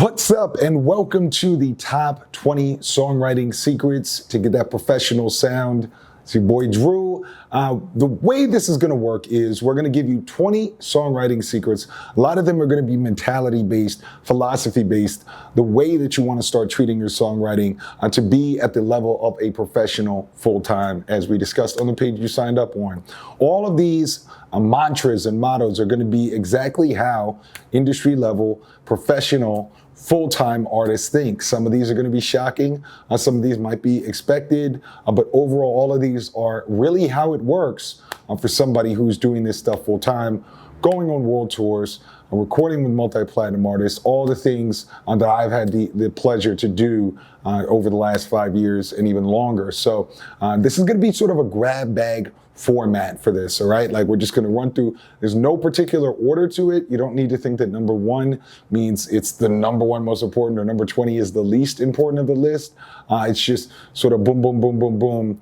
What's up, and welcome to the top 20 songwriting secrets to get that professional sound. It's your boy Drew. The way this is going to work is we're going to give you 20 songwriting secrets. A lot of them are going to be mentality-based, philosophy-based, the way that you want to start treating your songwriting to be at the level of a professional full-time, as we discussed on the page you signed up on. All of these mantras and mottos are going to be exactly how industry-level, professional, full-time artists think. Some of these are going to be shocking. Some of these might be expected. But overall, all of these are really how it works for somebody who's doing this stuff full-time, going on world tours, recording with multi-platinum artists, all the things that I've had the pleasure to do over the last 5 years and even longer. So this is going to be sort of a grab bag format for this, all right? Like, we're just going to run through. There's no particular order to it. You don't need to think that number 1 means it's the number 1 most important or number 20 is the least important of the list. It's just sort of boom, boom, boom, boom, boom.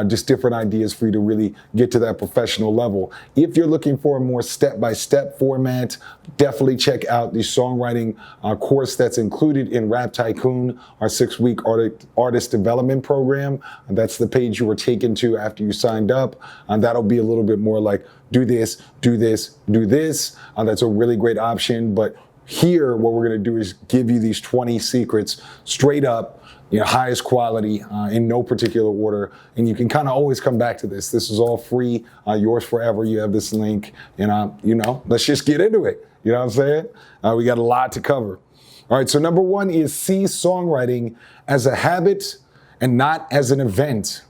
Just different ideas for you to really get to that professional level. If you're looking for a more step-by-step format, definitely check out the songwriting course that's included in Rap Tycoon, our 6-week artist development program. That's the page you were taken to after you signed up. And that'll be a little bit more like, do this, do this, do this. That's a really great option. But here, what we're going to do is give you these 20 secrets straight up, highest quality, in no particular order. And you can kind of always come back to this. This is all free, yours forever. You have this link, and let's just get into it. You know what I'm saying? We got a lot to cover. All right, so number 1 is see songwriting as a habit and not as an event.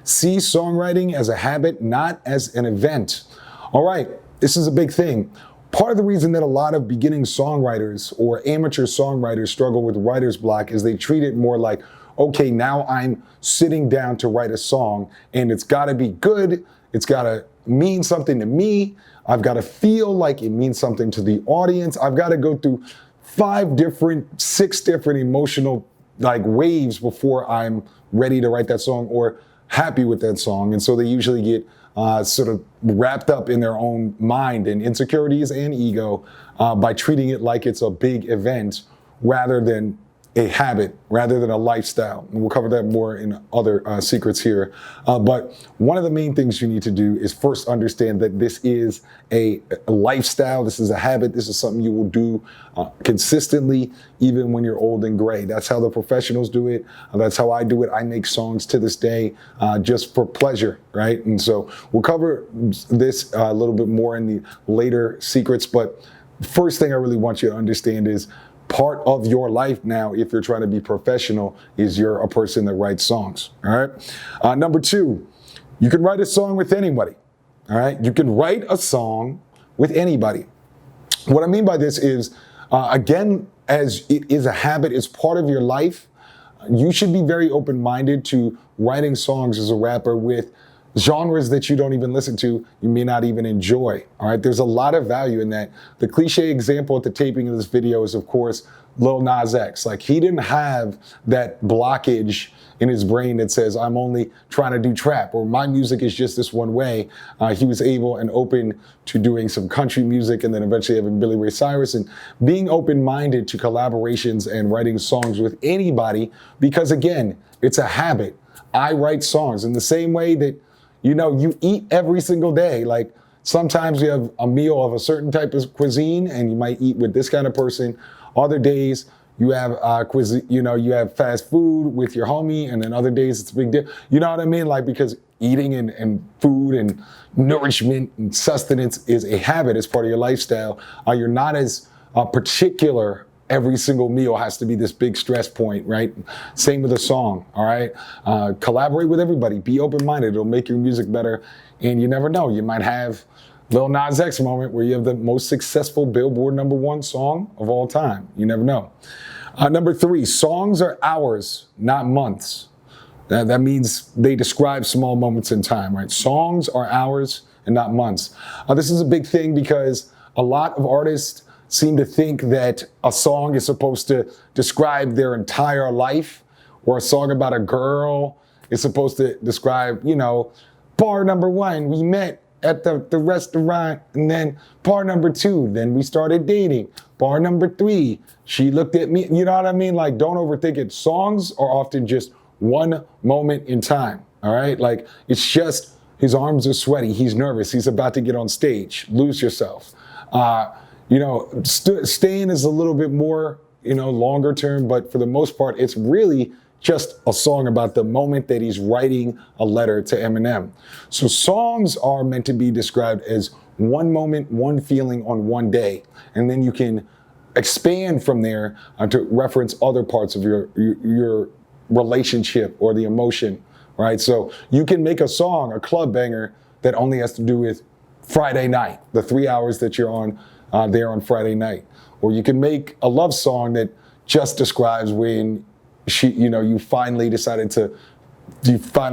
See songwriting as a habit, not as an event. All right, this is a big thing. Part of the reason that a lot of beginning songwriters or amateur songwriters struggle with writer's block is they treat it more like, okay, now I'm sitting down to write a song and it's got to be good. It's got to mean something to me. I've got to feel like it means something to the audience. I've got to go through 6 different emotional waves before I'm ready to write that song or happy with that song. And so they usually get sort of wrapped up in their own mind and insecurities and ego by treating it like it's a big event rather than a habit, rather than a lifestyle. And we'll cover that more in other secrets here. But one of the main things you need to do is first understand that this is a lifestyle. This is a habit. This is something you will do consistently, even when you're old and gray. That's how the professionals do it. That's how I do it. I make songs to this day just for pleasure, right? And so we'll cover this a little bit more in the later secrets. But first thing I really want you to understand is part of your life now, if you're trying to be professional, is you're a person that writes songs, all right? Number 2, you can write a song with anybody, all right? You can write a song with anybody. What I mean by this is, again, as it is a habit, it's part of your life, you should be very open-minded to writing songs as a rapper with genres that you don't even listen to, you may not even enjoy, all right? There's a lot of value in that. The cliche example at the taping of this video is, of course, Lil Nas X. Like, he didn't have that blockage in his brain that says, I'm only trying to do trap, or my music is just this one way. He was able and open to doing some country music and then eventually having Billy Ray Cyrus and being open-minded to collaborations and writing songs with anybody because, again, it's a habit. I write songs in the same way that you eat every single day. Like, sometimes you have a meal of a certain type of cuisine and you might eat with this kind of person. Other days you have cuisine, you have fast food with your homie, and then other days it's a big deal. You know what I mean? Like, because eating and food and nourishment and sustenance is a habit, it's part of your lifestyle. You're not as particular. Every single meal has to be this big stress point, right? Same with a song, all right? Collaborate with everybody. Be open-minded. It'll make your music better. And you never know. You might have Lil Nas X moment where you have the most successful Billboard #1 song of all time. You never know. Number 3, songs are hours, not months. That means they describe small moments in time, right? Songs are hours and not months. This is a big thing because a lot of artists seem to think that a song is supposed to describe their entire life, or a song about a girl is supposed to describe, bar number 1, we met at the restaurant. And then part number 2, then we started dating. Part number 3, she looked at me. You know what I mean? Like, don't overthink it. Songs are often just one moment in time, all right? Like, it's just his arms are sweaty. He's nervous. He's about to get on stage. Lose yourself. Staying is a little bit more, longer term, but for the most part, it's really just a song about the moment that he's writing a letter to Eminem. So songs are meant to be described as one moment, one feeling on one day. And then you can expand from there to reference other parts of your relationship or the emotion, right? So you can make a song, a club banger, that only has to do with Friday night, the 3 hours that you're on there on Friday night. Or you can make a love song that just describes when you finally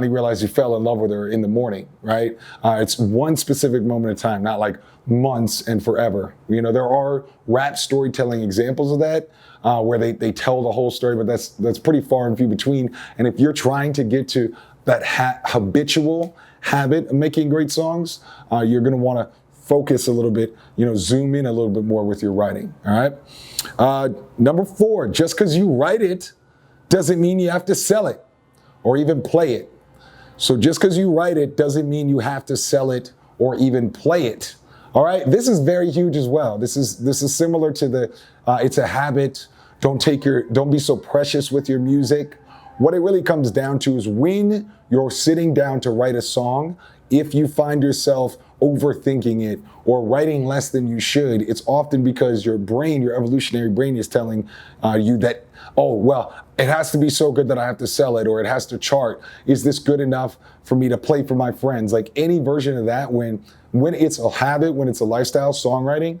realized you fell in love with her in the morning, right? It's one specific moment in time, not like months and forever. There are rap storytelling examples of that where they tell the whole story, but that's pretty far and few between. And if you're trying to get to that habitual habit of making great songs, you're going to want to focus a little bit, zoom in a little bit more with your writing, all right? Number 4, just because you write it doesn't mean you have to sell it or even play it. So just because you write it doesn't mean you have to sell it or even play it. All right, this is very huge as well. This is similar to the it's a habit. Don't be so precious with your music. What it really comes down to is when you're sitting down to write a song, if you find yourself overthinking it or writing less than you should, it's often because your evolutionary brain is telling you that, oh, well, it has to be so good that I have to sell it, or it has to chart. Is this good enough for me to play for my friends? Like any version of that, when it's a habit, when it's a lifestyle, songwriting,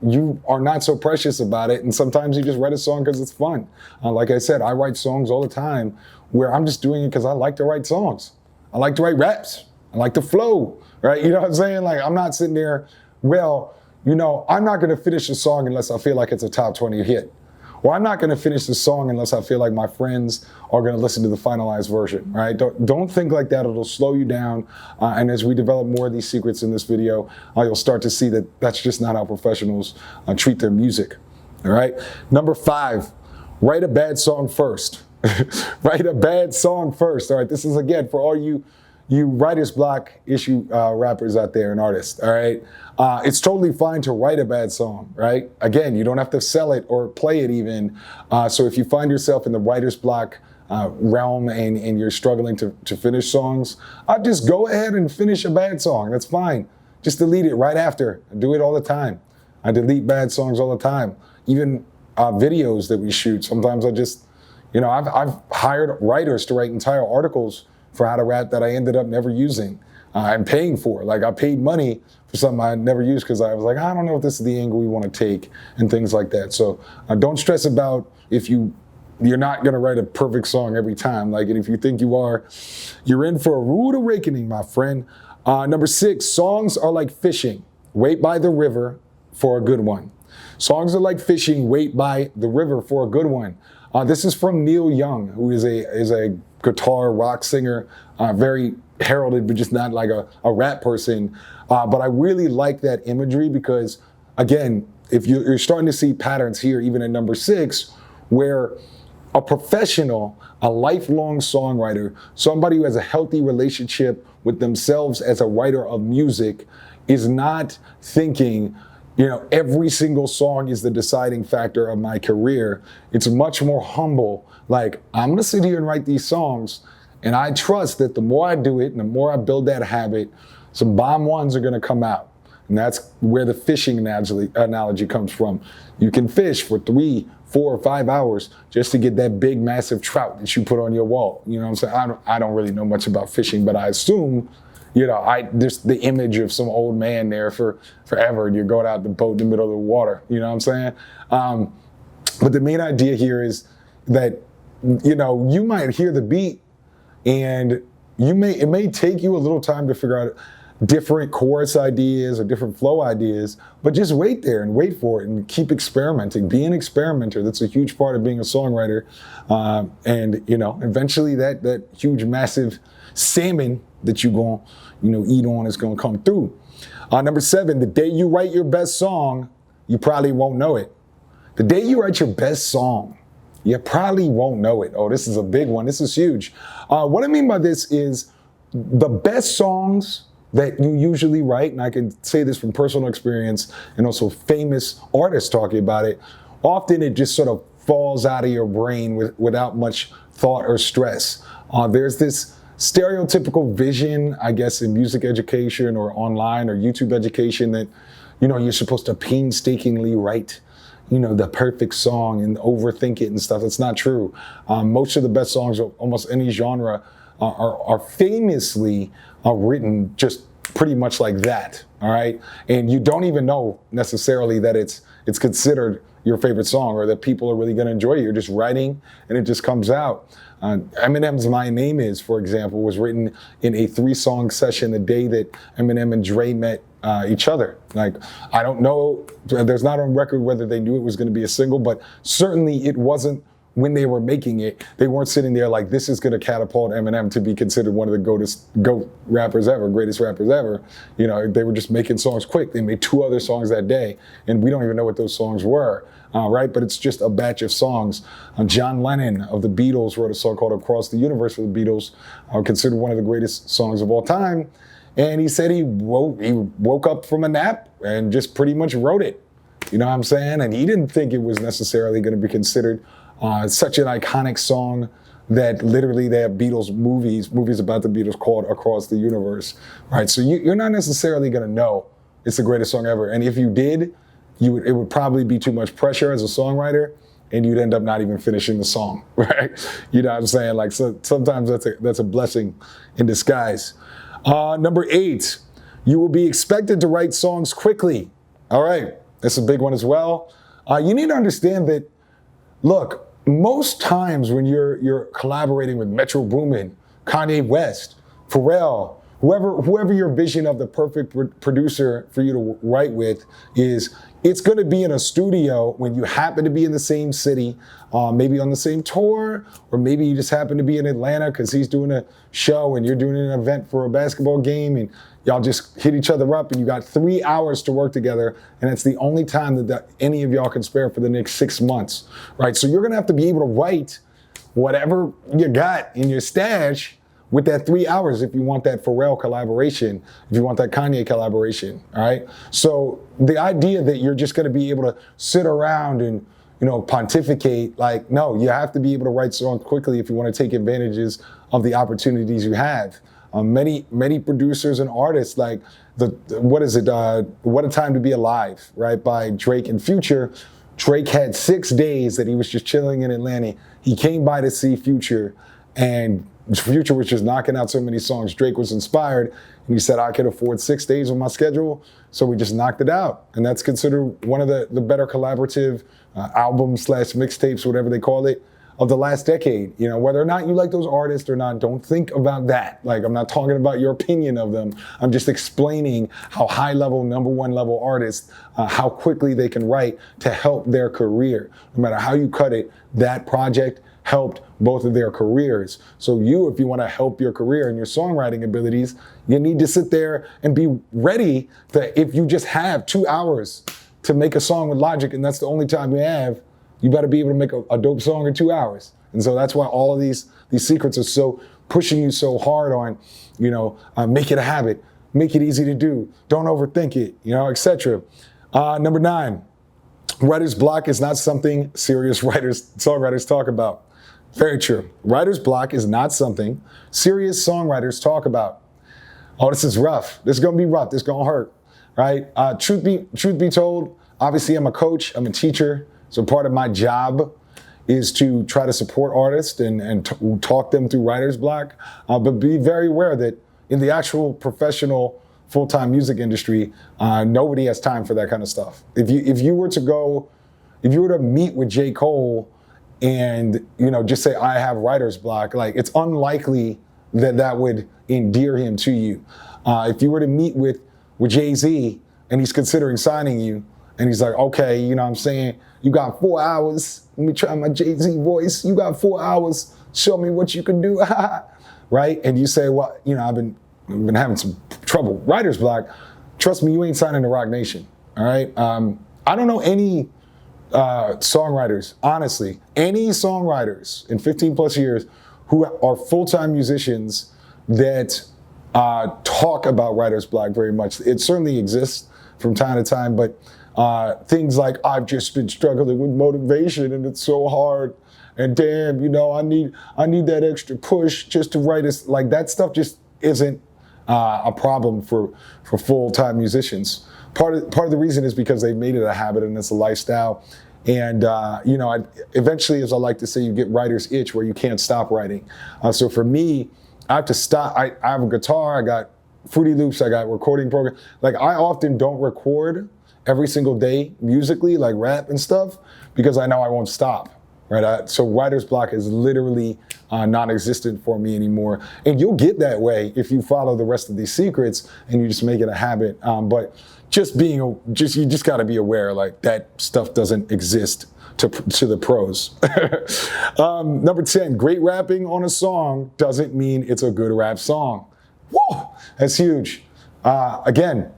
you are not so precious about it. And sometimes you just write a song because it's fun. Like I said, I write songs all the time where I'm just doing it because I like to write songs. I like to write raps. I like to flow, right? You know what I'm saying? Like, I'm not sitting there, I'm not going to finish a song unless I feel like it's a top 20 hit. Or I'm not going to finish the song unless I feel like my friends are going to listen to the finalized version, right? Don't think like that. It'll slow you down. And as we develop more of these secrets in this video, you'll start to see that that's just not how professionals treat their music, all right? Number 5, write a bad song first. Write a bad song first, all right? This is, again, for all you writer's block issue rappers out there and artists, all right? It's totally fine to write a bad song, right? Again, you don't have to sell it or play it even. So if you find yourself in the writer's block realm and you're struggling to finish songs, just go ahead and finish a bad song. That's fine. Just delete it right after. I do it all the time. I delete bad songs all the time. Even videos that we shoot, sometimes I've hired writers to write entire articles for how to rap that I ended up never using and paying for. Like, I paid money for something I never used because I was like, I don't know if this is the angle we want to take and things like that. So don't stress about if you're not going to write a perfect song every time. Like, and if you think you are, you're in for a rude awakening, my friend. Number 6, songs are like fishing. Wait by the river for a good one. Songs are like fishing. Wait by the river for a good one. This is from Neil Young, who is a guitar rock singer, very heralded, but just not like a rap person. But I really like that imagery because, again, if you're starting to see patterns here, even at number 6, where a professional, a lifelong songwriter, somebody who has a healthy relationship with themselves as a writer of music, is not thinking, every single song is the deciding factor of my career. It's much more humble. Like, I'm going to sit here and write these songs, and I trust that the more I do it and the more I build that habit, some bomb ones are going to come out. And that's where the fishing analogy comes from. You can fish for 3, 4, or 5 hours just to get that big, massive trout that you put on your wall. You know what I'm saying? I don't really know much about fishing, but I assume there's the image of some old man there forever, and you're going out the boat in the middle of the water. You know what I'm saying? But the main idea here is that, you might hear the beat, and it may take you a little time to figure out different chorus ideas or different flow ideas, but just wait there and wait for it and keep experimenting. Be an experimenter. That's a huge part of being a songwriter. And eventually that huge, massive salmon that you're going to, eat on is going to come through. Number 7, the day you write your best song, you probably won't know it. The day you write your best song, you probably won't know it. Oh, this is a big one. This is huge. What I mean by this is the best songs that you usually write, and I can say this from personal experience and also famous artists talking about it, often it just sort of falls out of your brain without much thought or stress. There's this stereotypical vision, I guess, in music education or online or YouTube education that, you're supposed to painstakingly write the perfect song and overthink it and stuff. That's not true. Most of the best songs of almost any genre are famously written just pretty much like that, all right? And you don't even know necessarily that it's considered your favorite song or that people are really gonna enjoy it. You're just writing and it just comes out. Eminem's My Name Is, for example, was written in a 3-song session the day that Eminem and Dre met each other. Like, I don't know, there's not on record whether they knew it was gonna be a single, but certainly it wasn't when they were making it. They weren't sitting there like, this is gonna catapult Eminem to be considered one of the GOAT rappers ever, greatest rappers ever. They were just making songs quick. They made 2 other songs that day, and we don't even know what those songs were, right? But it's just a batch of songs. John Lennon of the Beatles wrote a song called Across the Universe for the Beatles, considered one of the greatest songs of all time. And he said he woke up from a nap and just pretty much wrote it. You know what I'm saying? And he didn't think it was necessarily gonna be considered such an iconic song that literally they have Beatles movies about the Beatles called Across the Universe, right? So you're not necessarily gonna know it's the greatest song ever. And if you did, it would probably be too much pressure as a songwriter and you'd end up not even finishing the song, right? You know what I'm saying? Like, so sometimes that's a blessing in disguise. Number 8, you will be expected to write songs quickly. All right, that's a big one as well. You need to understand that, look, most times when you're collaborating with Metro Boomin, Kanye West, Pharrell, whoever your vision of the perfect producer for you to write with is, it's going to be in a studio when you happen to be in the same city, maybe on the same tour, or maybe you just happen to be in Atlanta because he's doing a show and you're doing an event for a basketball game, and y'all just hit each other up and you got 3 hours to work together, and it's the only time that any of y'all can spare for the next 6 months, right? So you're gonna have to be able to write whatever you got in your stash with that 3 hours if you want that Pharrell collaboration, if you want that Kanye collaboration, all right? So the idea that you're just gonna be able to sit around and pontificate, like, no, you have to be able to write songs quickly if you want to take advantages of the opportunities you have. Many producers and artists, like What a Time to Be Alive, right, by Drake and Future. Drake had 6 days that he was just chilling in Atlanta. He came by to see Future, and Future was just knocking out so many songs. Drake was inspired, and he said, I could afford 6 days on my schedule, so we just knocked it out. And that's considered one of the better collaborative albums / mixtapes, whatever they call it, of the last decade. Whether or not you like those artists or not, don't think about that. Like, I'm not talking about your opinion of them. I'm just explaining how high level, number 1 level artists, how quickly they can write to help their career. No matter how you cut it, that project helped both of their careers. So if you want to help your career and your songwriting abilities, you need to sit there and be ready that if you just have 2 hours to make a song with Logic and that's the only time you have, you better be able to make a dope song in 2 hours. And so that's why all of these secrets are so pushing you so hard on, make it a habit, make it easy to do, don't overthink it, etc. Number 9, writer's block is not something serious songwriters talk about. Very true. Writer's block is not something serious songwriters talk about. Oh, this is rough. This is gonna be rough. This is gonna hurt, right? Truth be told, obviously I'm a coach, I'm a teacher, so part of my job is to try to support artists and talk them through writer's block, but be very aware that in the actual professional full-time music industry, nobody has time for that kind of stuff. If you were to meet with J. Cole and just say, I have writer's block, like, it's unlikely that would endear him to you. If you were to meet with Jay-Z and he's considering signing you, and he's like, okay, what I'm saying, you got 4 hours, let me try my Jay-Z voice, you got 4 hours, show me what you can do, right? And you say, well, I've been been having some trouble, writer's block, trust me, you ain't signing to Rock Nation. All right. I don't know any songwriters, honestly, any songwriters in 15 plus years who are full-time musicians that talk about writer's block very much. It certainly exists from time to time, but things like, I've just been struggling with motivation and it's so hard, and damn, you know, I need that extra push just to write this. Like, that stuff just isn't a problem for full-time musicians. Part of the reason is because they've made it a habit and it's a lifestyle. And, you know, eventually, as I like to say, you get writer's itch where you can't stop writing. So for me, I have to stop. I have a guitar, I got Fruity Loops, I got recording program. Like, I often don't record every single day musically, like rap and stuff, because I know I won't stop. Right. So writer's block is literally non-existent for me anymore. And you'll get that way if you follow the rest of these secrets and you just make it a habit. But you just got to be aware, like, that stuff doesn't exist to the pros. Number 10, great rapping on a song doesn't mean it's a good rap song. Whoa, that's huge. Again,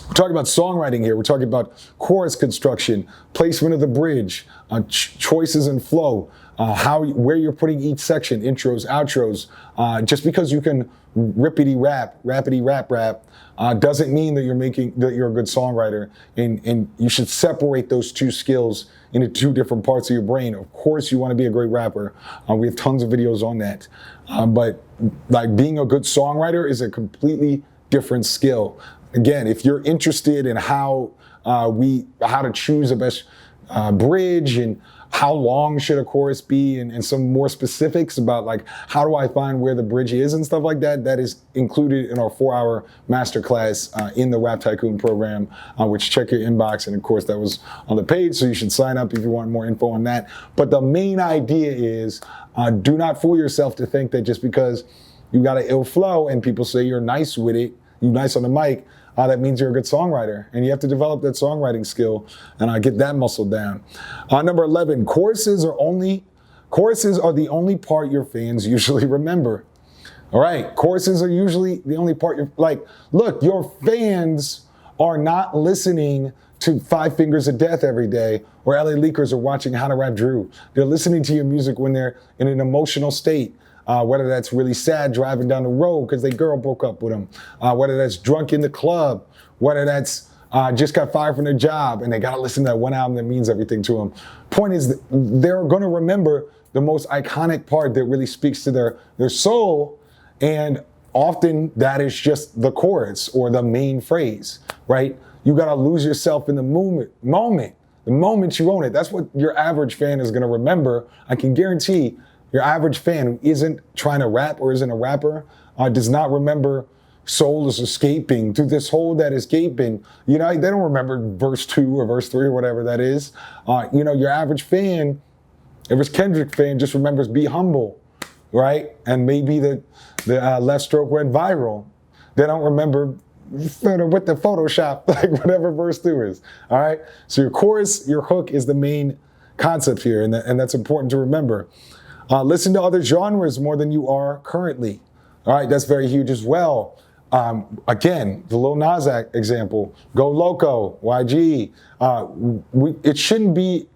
we're talking about songwriting here. We're talking about chorus construction, placement of the bridge, choices and flow, where you're putting each section, intros, outros. Just because you can rappity rap, doesn't mean that you're a good songwriter. And you should separate those two skills into two different parts of your brain. Of course, you want to be a great rapper. We have tons of videos on that. But like, being a good songwriter is a completely different skill. Again, if you're interested in how to choose the best bridge and how long should a chorus be, and some more specifics about, like, how do I find where the bridge is and stuff like that, that is included in our 4-hour masterclass in the Rap Tycoon program, which, check your inbox. And of course, that was on the page, so you should sign up if you want more info on that. But the main idea is, do not fool yourself to think that just because you got an ill flow and people say you're nice with it, you're nice on the mic, that means you're a good songwriter. And you have to develop that songwriting skill and get that muscle down. Number 11, choruses are the only part your fans usually remember. All right, choruses are usually the only part look, your fans are not listening to Five Fingers of Death every day, or LA Leakers are watching How to Rap Drew. They're listening to your music when they're in an emotional state. Whether that's really sad driving down the road because their girl broke up with them, whether that's drunk in the club, whether that's just got fired from their job and they got to listen to that one album that means everything to them. Point is, they're going to remember the most iconic part that really speaks to their soul, and often that is just the chorus or the main phrase, right? You got to lose yourself in the moment. The moment you own it, that's what your average fan is going to remember. I can guarantee your average fan who isn't trying to rap or isn't a rapper does not remember soul is escaping through this hole that is gaping. You know, they don't remember verse 2 or verse 3 or whatever that is. You know, your average fan, if it's Kendrick fan, just remembers Be Humble, right? And maybe the left stroke went viral. They don't remember with the Photoshop, like whatever verse 2 is, all right? So your chorus, your hook is the main concept here, and that's important to remember. Listen to other genres more than you are currently. All right, that's very huge as well. Again, the Lil Nas X example, Go Loco, YG. It shouldn't be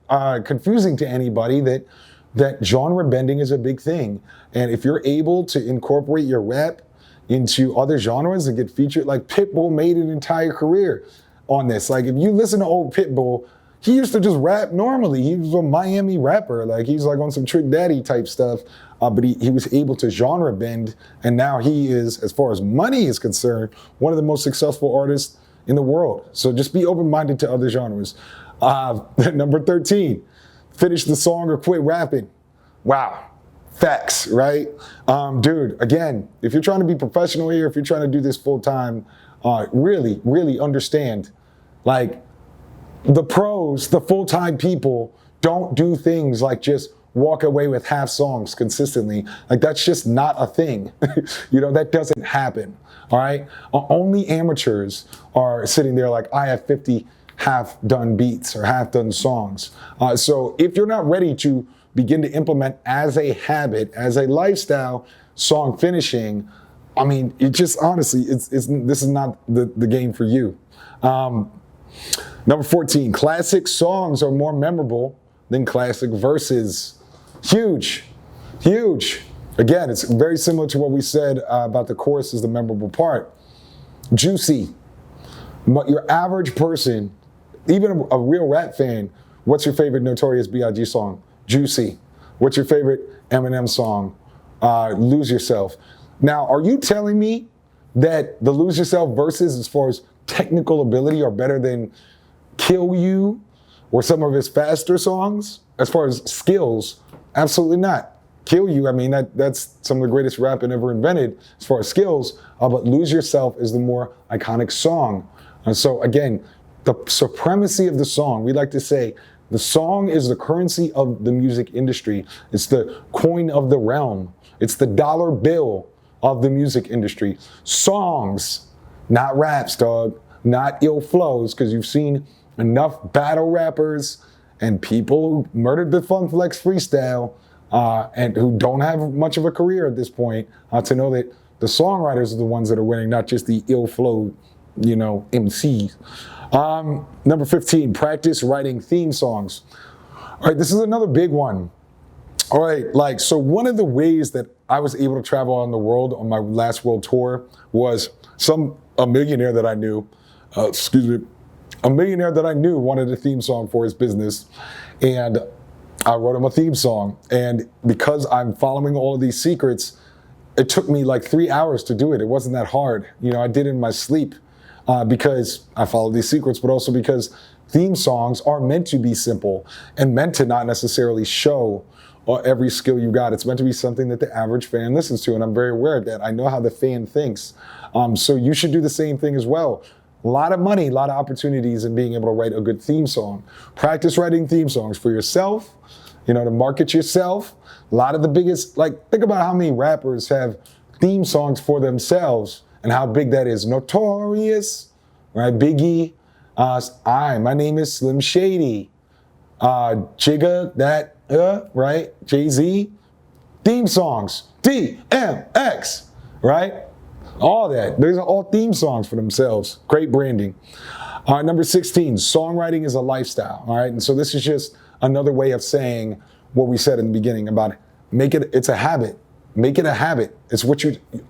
confusing to anybody that genre bending is a big thing. And if you're able to incorporate your rap into other genres and get featured, like Pitbull made an entire career on this. Like, if you listen to old Pitbull, he used to just rap normally. He was a Miami rapper. Like, he's like on some Trick Daddy type stuff. But he was able to genre bend. And now he is, as far as money is concerned, one of the most successful artists in the world. So just be open-minded to other genres. Number 13, finish the song or quit rapping. Wow. Facts, right? Dude, again, if you're trying to be professional here, if you're trying to do this full-time, really, really understand, like, the pros, the full-time people, don't do things like just walk away with half songs consistently. Like, that's just not a thing. You know, that doesn't happen, all right? Only amateurs are sitting there like, I have 50 half-done beats or half-done songs. So if you're not ready to begin to implement as a habit, as a lifestyle, song finishing, I mean, it just honestly, this is not the game for you. Number 14, classic songs are more memorable than classic verses. Huge, huge. Again, it's very similar to what we said about the chorus is the memorable part. Juicy. But your average person, even a real rap fan, what's your favorite Notorious B.I.G. song? Juicy. What's your favorite Eminem song? Lose Yourself. Now, are you telling me that the Lose Yourself verses, as far as technical ability, are better than Kill You or some of his faster songs? As far as skills, absolutely not. Kill You, I mean, that's some of the greatest rapping ever invented as far as skills, but Lose Yourself is the more iconic song. And so again, the supremacy of the song, we like to say, the song is the currency of the music industry. It's the coin of the realm. It's the dollar bill of the music industry. Songs, not raps, dog, not ill flows, because you've seen enough battle rappers and people who murdered the Funk Flex freestyle and who don't have much of a career at this point to know that the songwriters are the ones that are winning, not just the ill flow, MCs. Number 15, practice writing theme songs. All right, this is another big one. All right, so one of the ways that I was able to travel around the world on my last world tour was a millionaire that I knew, a millionaire that I knew wanted a theme song for his business, and I wrote him a theme song. And because I'm following all of these secrets, it took me like 3 hours to do it. It wasn't that hard. I did it in my sleep because I followed these secrets, but also because theme songs are meant to be simple and meant to not necessarily show every skill you got. It's meant to be something that the average fan listens to, and I'm very aware of that. I know how the fan thinks. So you should do the same thing as well. A lot of money, a lot of opportunities in being able to write a good theme song. Practice writing theme songs for yourself, to market yourself. A lot of the biggest, think about how many rappers have theme songs for themselves and how big that is. Notorious, right? Biggie, my name is Slim Shady. Jigga, that, right? Jay-Z. Theme songs, DMX, right? All that. Those are all theme songs for themselves. Great branding. Number 16, songwriting is a lifestyle. All right. And so this is just another way of saying what we said in the beginning about it's a habit. Make it a habit. It's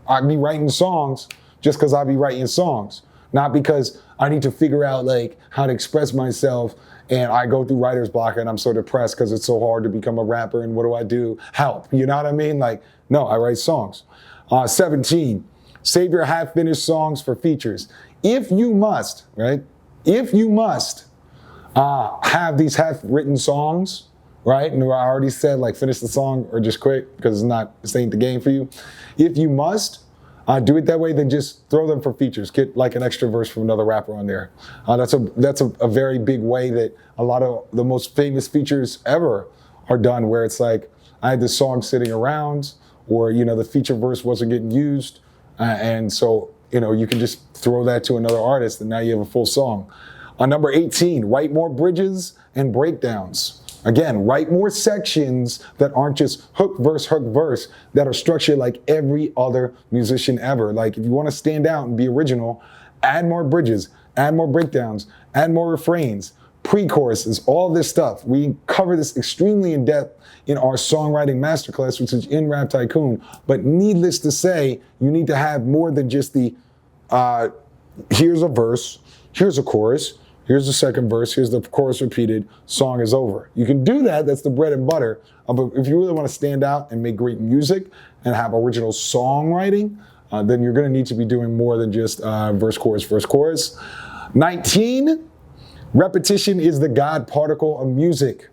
I be writing songs just because I be writing songs, not because I need to figure out how to express myself and I go through writer's block and I'm so depressed because it's so hard to become a rapper and what do I do? Help. You know what I mean? No, I write songs. 17, save your half-finished songs for features. If you must, right? If you must have these half-written songs, right? And I already said, finish the song or just quit because this ain't the game for you. If you must do it that way, then just throw them for features. Get an extra verse from another rapper on there. That's a very big way that a lot of the most famous features ever are done, where it's I had this song sitting around, or the feature verse wasn't getting used. And so, you can just throw that to another artist and now you have a full song. Number 18, write more bridges and breakdowns. Again, write more sections that aren't just hook, verse, that are structured like every other musician ever. If you want to stand out and be original, add more bridges, add more breakdowns, add more refrains, pre-choruses, all this stuff. We cover this extremely in depth in our songwriting masterclass, which is in Rap Tycoon. But needless to say, you need to have more than just the here's a verse, here's a chorus, here's the second verse, here's the chorus repeated, song is over. You can do that, that's the bread and butter. But if you really want to stand out and make great music and have original songwriting, then you're going to need to be doing more than just verse, chorus. 19, repetition is the God particle of music.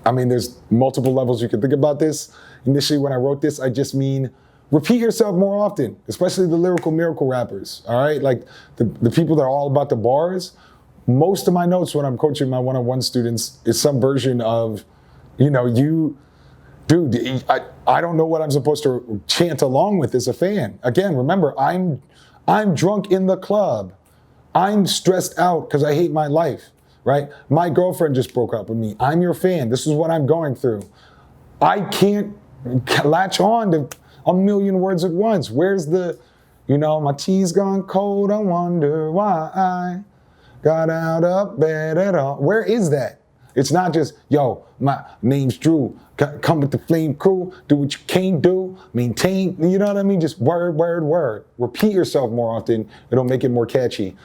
I mean, there's multiple levels you can think about this. Initially, when I wrote this, I just mean repeat yourself more often, especially the lyrical miracle rappers, all right? The people that are all about the bars. Most of my notes when I'm coaching my one-on-one students is some version of, I don't know what I'm supposed to chant along with as a fan. Again, remember, I'm drunk in the club. I'm stressed out because I hate my life, right? My girlfriend just broke up with me. I'm your fan. This is what I'm going through. I can't latch on to a million words at once. Where's the, my tea's gone cold, I wonder why I got out of bed at all. Where is that? It's not just, yo, my name's Drew, come with the flame crew, do what you can't do, maintain, you know what I mean? Just word, word, word. Repeat yourself more often, it'll make it more catchy.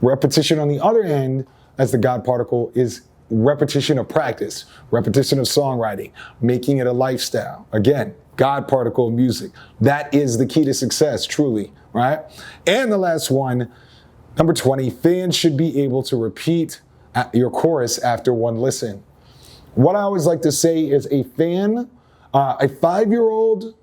Repetition on the other end, as the God particle, is repetition of practice, repetition of songwriting, making it a lifestyle. Again, God particle of music. That is the key to success, truly, right? And the last one, number 20, fans should be able to repeat your chorus after one listen. What I always like to say is a fan, a 5-year-old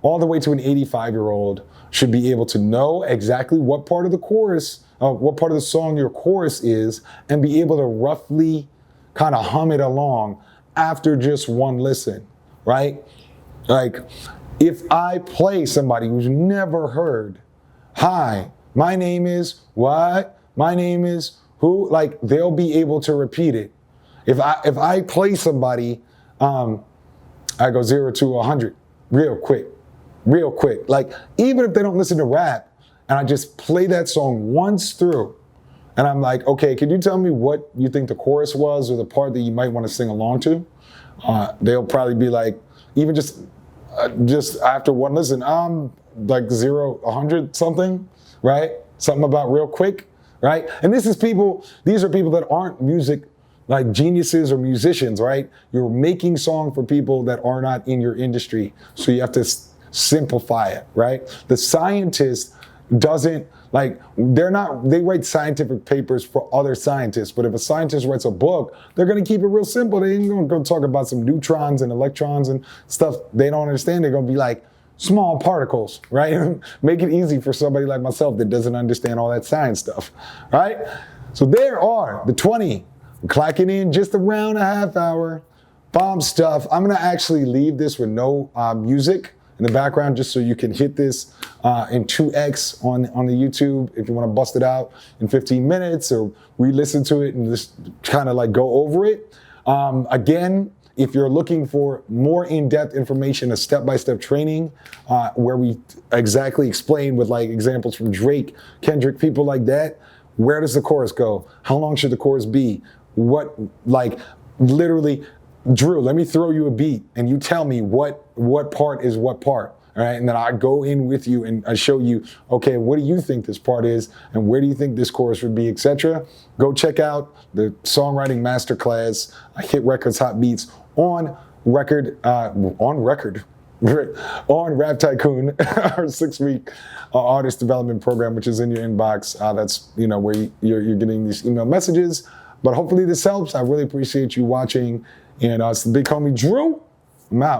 all the way to an 85-year-old should be able to know exactly what part of the chorus, what part of the song your chorus is, and be able to roughly kind of hum it along after just one listen, right? Like, if I play somebody who's never heard, hi, my name is what? My name is who? Like, they'll be able to repeat it. If I play somebody, I go 0 to 100 real quick. Like, even if they don't listen to rap, and I just play that song once through, and I'm like, okay, can you tell me what you think the chorus was or the part that you might want to sing along to? They'll probably be like, even just after one listen, like 0, 100 something, right? Something about real quick, right? And these are people that aren't music like geniuses or musicians, right? You're making song for people that are not in your industry. So you have to simplify it, right? The scientist doesn't, like, they write scientific papers for other scientists, but if a scientist writes a book, they're gonna keep it real simple. They ain't gonna go talk about some neutrons and electrons and stuff they don't understand. They're gonna be like, small particles, right? Make it easy for somebody like myself that doesn't understand all that science stuff, right? So there are the 20. I'm clacking in just around a half hour. Bomb stuff. I'm gonna actually leave this with no music in the background just so you can hit this in 2x on the YouTube if you wanna bust it out in 15 minutes or re-listen to it and just kind of like go over it. Again, if you're looking for more in-depth information, a step-by-step training where we exactly explain with like examples from Drake, Kendrick, people like that, where does the chorus go? How long should the chorus be? What, like, literally, Drew, let me throw you a beat and you tell me what part is what part, all right? And then I go in with you and I show you, okay, what do you think this part is and where do you think this chorus would be, etc. Go check out the Songwriting Masterclass, Hit Records, Hot Beats on Rap Tycoon, our 6-week artist development program, which is in your inbox. That's where you're getting these email messages. But hopefully this helps. I really appreciate you watching. And it's the big homie Drew. I'm out.